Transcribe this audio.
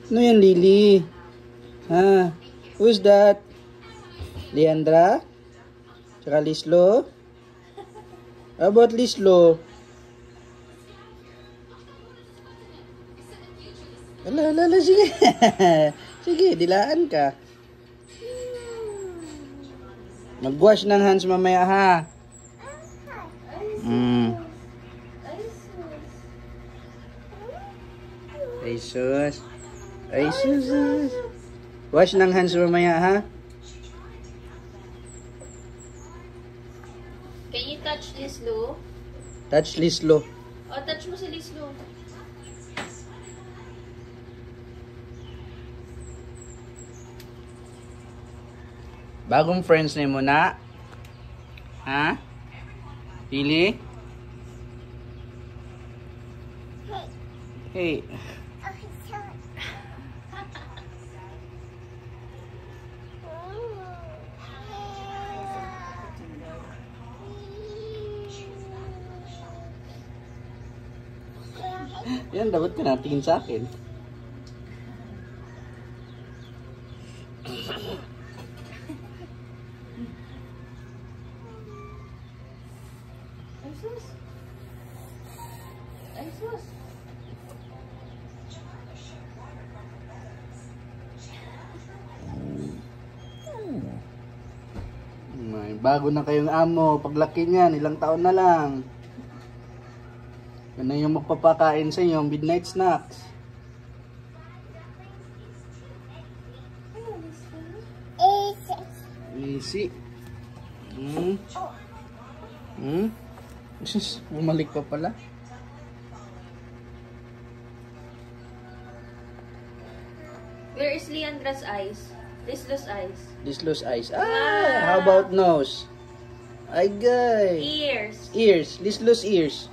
Ano yan, Lily? Ha? Who's that? Leandra? Tsaka Lislo? How about Lislo? Ala, sige. Sige, dilaan ka. Mag-wash ng hands mamaya, ha? Ay sus. Ay sus. Wash ng hands mamaya, ha? Can you touch Lislo? Touch Lislo. Oh, touch mo si Lislo. Bagong friends na mo na? Ha? Lily? Hey. Yan, dapat ka natingin sa akin. Ay, sus. Ay, sus. May bago na kayong amo. Paglaki niyan, ilang taon na lang. Yan na yung magpapakain sa inyo, midnight snacks. Easy. Sus, bumalik pa pala. Where is Leandra's eyes? Lislo's eyes. Lislo's eyes. Ah, how about nose? Ay, guy. Ears. Ears. Lislo's ears.